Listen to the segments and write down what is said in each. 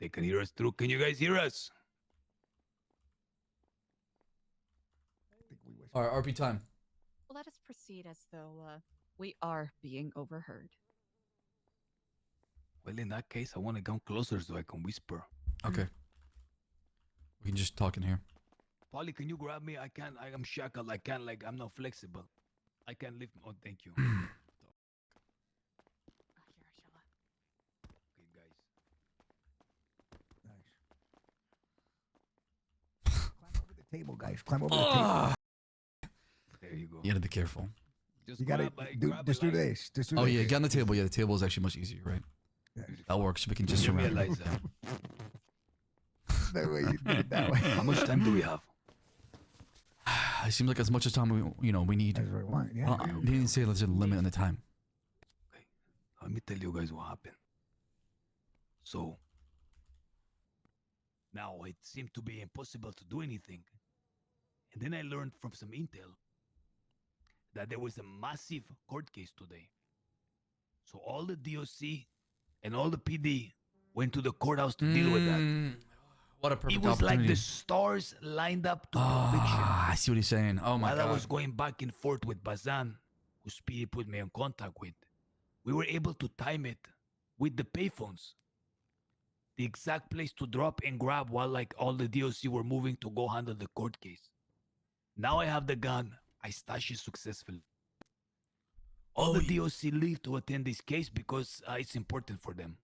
They can hear us through. Can you guys hear us? All right, RP time. Let us proceed as though we are being overheard. Well, in that case, I want to come closer so I can whisper. Okay. We can just talk in here. Polly, can you grab me? I can't. I'm shackled. I can't, like, I'm not flexible. I can't lift. Oh, thank you. Okay, guys. Climb over the table, guys. Climb over the table. There you go. You gotta be careful. Just You gotta just do this. Just do Oh this. yeah, get on the table. Yeah, the table is actually much easier, right? Yeah. That works. We can just Give me a surround. Liza. That way you do it that way. How much time do we have? It seems like as much as time we need. That's what I want. Yeah. They didn't say there's a limit on the time. Okay. Let me tell you guys what happened. So, now it seemed to be impossible to do anything. And then I learned from some intel that there was a massive court case today. So all the DOC and all the PD went to the courthouse to deal with that. What a perfect It was opportunity. like the stars lined up to perfection. I see what he's saying. Oh my While god. I was going back and forth with Bazan, who Speedy put me in contact with, we were able to time it with the payphones. The exact place to drop and grab while, like, all the DOC were moving to go handle the court case. Now I have the gun. I stash it successfully. All the DOC leave to attend this case because it's important for them.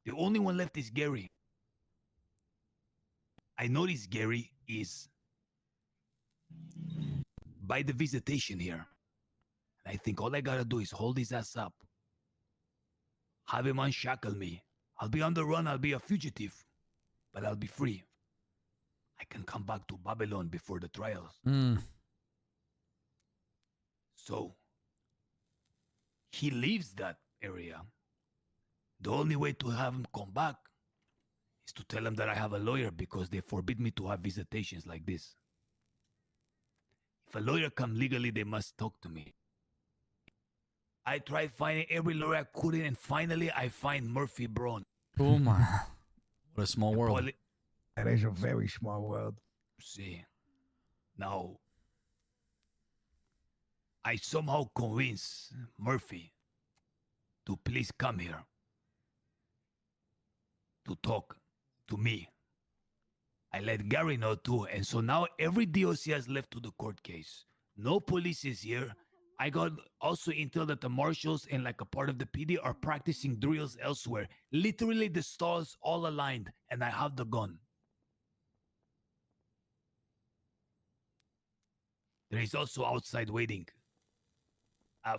The only one left is Gary. I noticed Gary is by the visitation here. And I think all I gotta do is hold his ass up. Have him unshackle me. I'll be on the run, I'll be a fugitive. But I'll be free. I can come back to Babylon before the trials. So, he leaves that area. The only way to have him come back is to tell him that I have a lawyer because they forbid me to have visitations like this. If a lawyer comes legally, they must talk to me. I tried finding every lawyer I could, and finally I find Murphy Braun. Oh my. What a small world. That is a very small world. See, now, I somehow convinced Murphy to please come here to talk to me. I let Gary know too, and so now every DOC has left to the court case. No police is here. I got also intel that the marshals and like a part of the PD are practicing drills elsewhere. Literally the stars all aligned, and I have the gun. There is also outside waiting a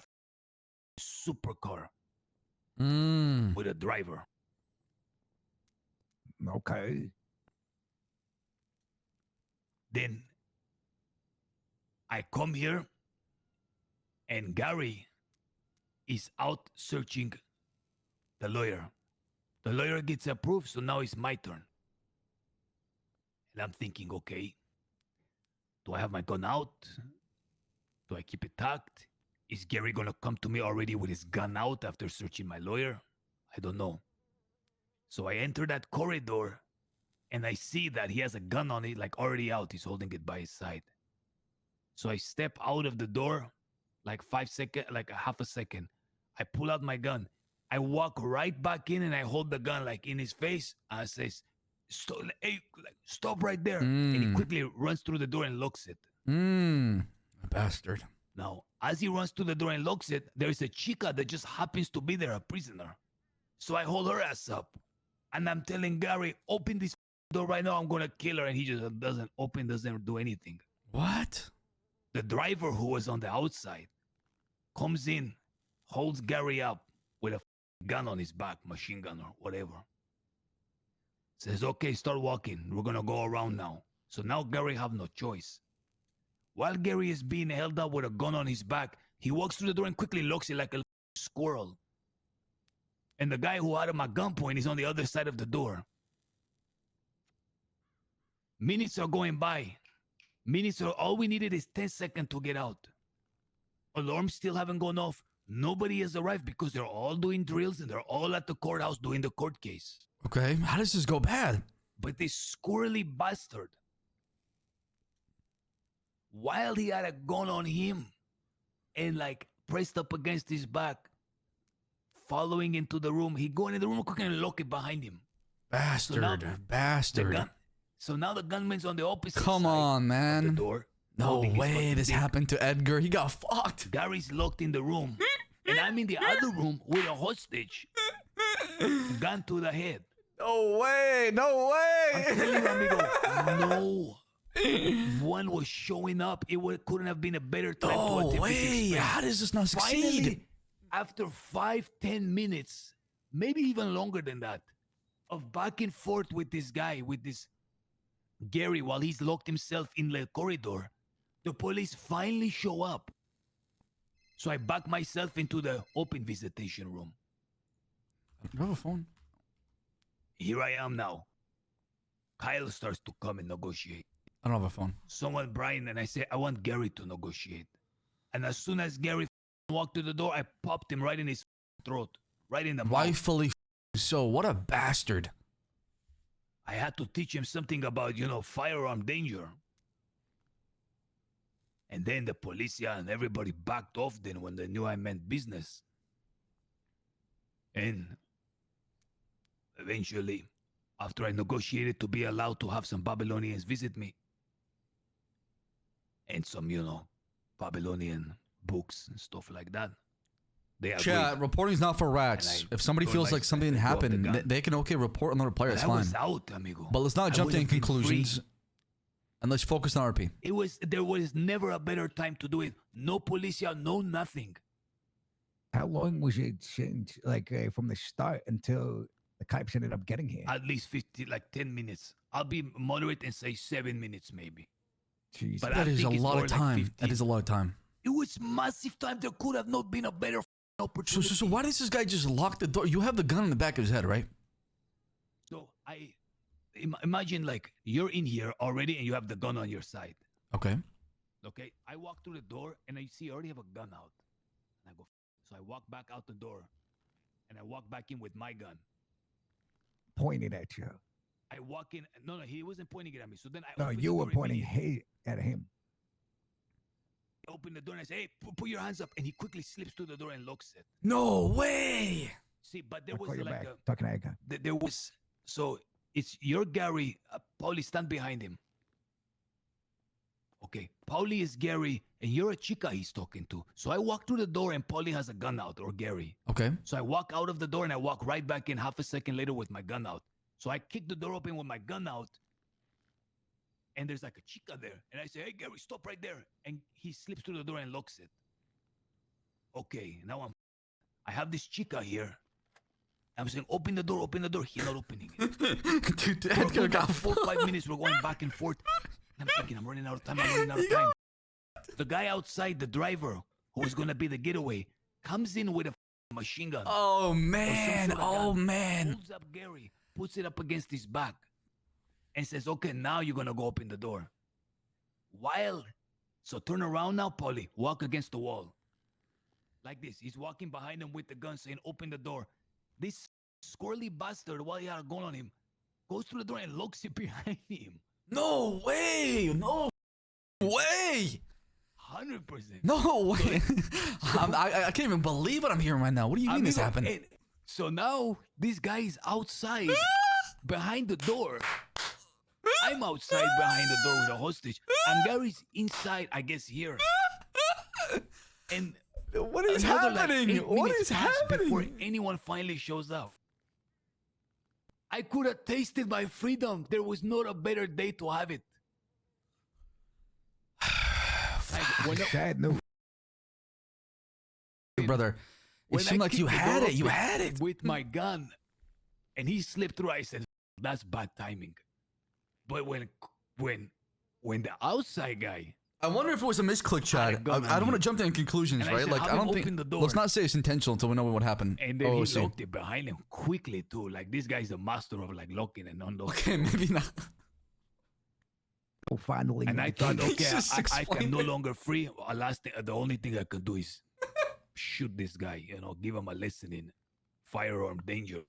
supercar with a driver. Okay. Then I come here and Gary is out searching the lawyer. The lawyer gets approved, so now it's my turn. And I'm thinking, okay, do I have my gun out? Do I keep it tucked? Is Gary gonna come to me already with his gun out after searching my lawyer? I don't know. So I enter that corridor and I see that he has a gun on it, like already out. He's holding it by his side. So I step out of the door, like 5 seconds, like a half a second. I pull out my gun. I walk right back in and I hold the gun like in his face. I says, stop, hey, stop right there. And he quickly runs through the door and locks it. A bastard. Now, as he runs through the door and locks it, there is a chica that just happens to be there, a prisoner. So I hold her ass up. And I'm telling Gary, open this door right now. I'm going to kill her. And he just doesn't open, doesn't do anything. What? The driver who was on the outside comes in, holds Gary up with a gun on his back, machine gun or whatever. Says, okay, start walking. We're going to go around now. So now Gary have no choice. While Gary is being held up with a gun on his back, he walks through the door and quickly locks it like a squirrel. And the guy who had him at gunpoint is on the other side of the door. Minutes are going by. All we needed is 10 seconds to get out. Alarms still haven't gone off. Nobody has arrived because they're all doing drills and they're all at the courthouse doing the court case. Okay, how does this go bad? But this squirrely bastard, while he had a gun on him and like pressed up against his back, following into the room, he go in the room quick and lock it behind him. Bastard, The bastard. gun. So now the gunman's on the opposite Come side on, of the man. door. No holding his way fucking this dick. happened to Edgar. He got fucked. Gary's locked in the room, and I'm in the other room with a hostage, gun to the head. No way, no I'm way. telling you, amigo, no one was showing up. Couldn't have been a better time to No attempt this way. experiment. How does this not succeed? Finally, after 5-10 minutes, maybe even longer than that, of back and forth with this guy, with this Gary, while he's locked himself in the corridor, the police finally show up. So I back myself into the open visitation room. Do you have a phone? Here I am now. Kyle starts to come and negotiate. I don't have a phone. Someone, Brian, and I say, I want Gary to negotiate. And as soon as Gary walked to the door, I popped him right in his throat, right in the mouth. Rightfully so. What a bastard. I had to teach him something about, firearm danger. And then the police, and everybody backed off then when they knew I meant business. And eventually, after I negotiated to be allowed to have some Babylonians visit me, and some, Babylonian books and stuff like that, they agreed. Chat, reporting's not for rats. And I If somebody told feels my like something son to drop the happened, gun. they can report another player. But It's I fine. was out, amigo. But let's not I jump to would have been conclusions. free. And let's focus on RP. There was never a better time to do it. No policia, no nothing. How long was it since, from the start until the cops ended up getting here? At least 10 minutes. I'll be moderate and say 7 minutes maybe. Jeez. But That I is a think it's lot more of like time. 15. That is a lot of time. It was massive time. There could have not been a better opportunity. So why does this guy just lock the door? You have the gun in the back of his head, right? So I imagine you're in here already and you have the gun on your side. Okay. Okay, I walk through the door and I see I already have a gun out. And I go, so I walk back out the door and I walk back in with my gun. Pointed at you. I walk in. No, he wasn't pointing it at me. So then I No, open the you were door pointing immediately. at him. I open the door and I say, hey, put your hands up. And he quickly slips through the door and locks it. No way. See, but there I'll was call you like back. a, Talking to Edgar. there was, so it's your Gary, Paulie, stand behind him. Okay, Paulie is Gary, and you're a chica he's talking to. So I walk through the door, and Paulie has a gun out, or Gary. Okay. So I walk out of the door, and I walk right back in half a second later with my gun out. So I kick the door open with my gun out, and there's like a chica there. And I say, hey, Gary, stop right there. And he slips through the door and locks it. Okay, now I have this chica here. I'm saying, open the door, open the door. He's not opening it. Dude, For a Edgar good got 4-5 minutes, we're going back and forth. I'm thinking, I'm running out of time. The guy outside, the driver, who was going to be the getaway, comes in with a machine gun. Oh or some man. sort of Oh gun, man. Pulls up Gary, puts it up against his back, and says, okay, now you're going to go open the door. So turn around now, Paulie. Walk against the wall. Like this. He's walking behind him with the gun saying, open the door. This squirrely bastard, while he had a gun on him, goes through the door and locks it behind him. No way. No way. 100%. No way. I can't even believe what I'm hearing right now. What do you mean this happened? So now this guy is outside behind the door. I'm outside behind the door with a hostage. And Gary's inside, I guess, here. And What is another, happening? 8 What minutes is pass before happening? anyone finally shows up. I could have tasted my freedom. There was not a better day to have it. Sad news. Brother, it When I seemed like you kicked the had door it. You open had it. with my gun, and he slipped through. I said, "That's bad timing." But when the outside guy, I wonder if it was a misclick, Chad. I don't want to jump to any conclusions, And I right? said, Like, have I him don't think. open the door. Let's not say it's intentional until we know what happened. and then Oh, he see. locked it behind him quickly too. Like this guy's a master of locking and unlocking. Okay, maybe not. Oh, finally. And I thought, He okay, just I am explained no it. longer free. The only thing I can do is shoot this guy. Give him a lesson in firearm danger.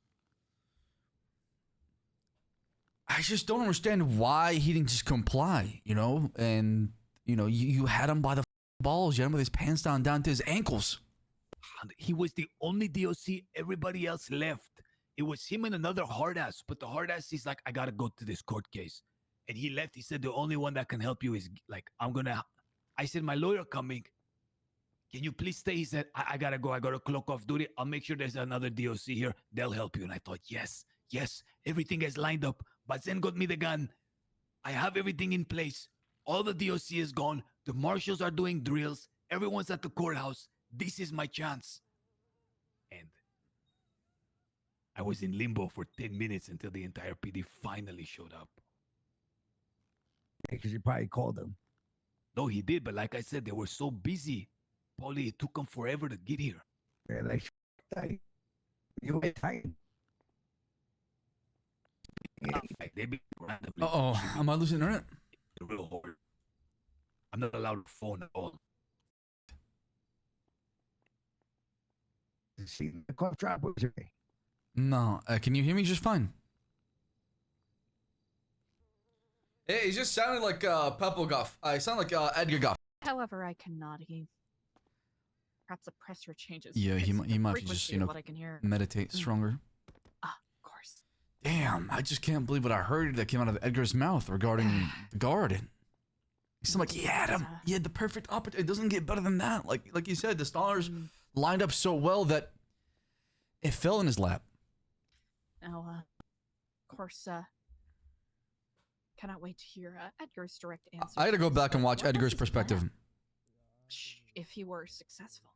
I just don't understand why he didn't just comply, you know? And, you know, you had him by the balls. You had him with his pants down to his ankles. He was the only DOC. Everybody else left. It was him and another hard ass. But the hard ass, he's like, I got to go to this court case. And he left. He said, the only one that can help you is like, I said, my lawyer coming. Can you please stay? He said, I got to go. I got to clock off duty. I'll make sure there's another DOC here. They'll help you. And I thought, yes, everything is lined up. Bazen got me the gun. I have everything in place. All the DOC is gone. The marshals are doing drills. Everyone's at the courthouse. This is my chance. And I was in limbo for 10 minutes until the entire PD finally showed up. Because you probably called him. No, he did. But like I said, they were so busy. Paulie, it took them forever to get here. They're like, you were tired. Uh-oh, am I losing internet? Real hard. I'm not allowed to phone at all. See the cough drop was okay. No, can you hear me just fine? Hey, he just sounded like Peppo Guff. I sound like Edgar Guff. However, I cannot. Perhaps the pressure changes. Yeah, he the might just, you know, what I can hear. meditate stronger. Ah, of course. Damn, I just can't believe what I heard that came out of Edgar's mouth regarding the guard. He seemed like he had him. He had the perfect opportunity. It doesn't get better than that. Like you said, the stars lined up so well that it fell in his lap. Now, of course, cannot wait to hear Edgar's direct answer. I gotta go back and watch What was Edgar's his perspective. plan? If he were successful.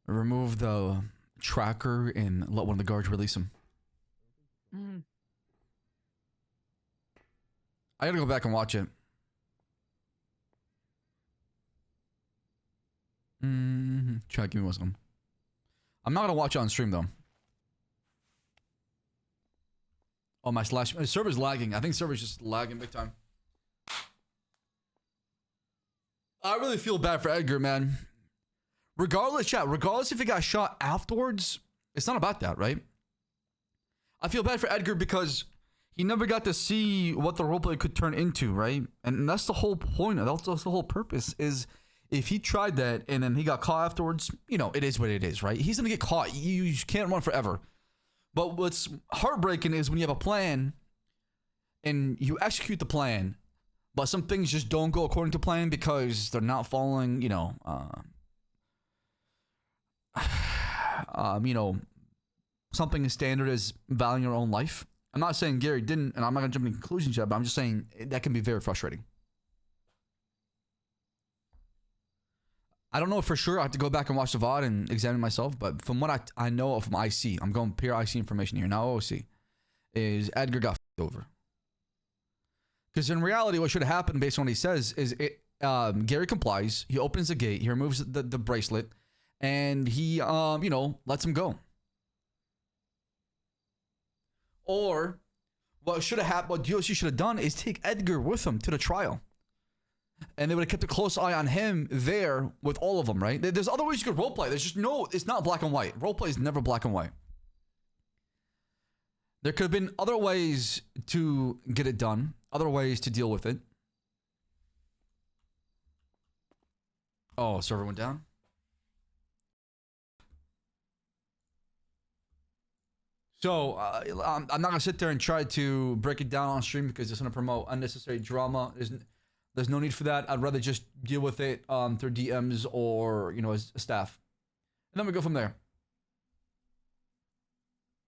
Remove the tracker and let one of the guards release him. I gotta go back and watch it. Try to give me one second. I'm not gonna watch it on stream though. Oh, my server's lagging. I think server's just lagging big time. I really feel bad for Edgar, man. Regardless, chat, regardless if he got shot afterwards, it's not about that, right? I feel bad for Edgar because he never got to see what the roleplay could turn into, right? And that's the whole point. That's the whole purpose is if he tried that and then he got caught afterwards, you know, it is what it is, right? He's going to get caught. You can't run forever. But what's heartbreaking is when you have a plan and you execute the plan, but some things just don't go according to plan because they're not following, you know, something as standard as valuing your own life. I'm not saying Gary didn't, and I'm not going to jump into conclusions yet, but I'm just saying that can be very frustrating. I don't know for sure. I have to go back and watch the VOD and examine myself, but from what I know from IC, I'm going pure IC information here, now OC, is Edgar got over. Because in reality, what should have happened based on what he says is Gary complies, he opens the gate, he removes the bracelet, and he, lets him go. Or what should have happened, what DOC should have done is take Edgar with him to the trial. And they would have kept a close eye on him there with all of them, right? There's other ways you could roleplay. There's just no, it's not black and white. Roleplay is never black and white. There could have been other ways to get it done, other ways to deal with it. Oh, server went down. So I'm not gonna sit there and try to break it down on stream because it's gonna promote unnecessary drama. There's no need for that. I'd rather just deal with it through DMs or, as staff. And then we go from there.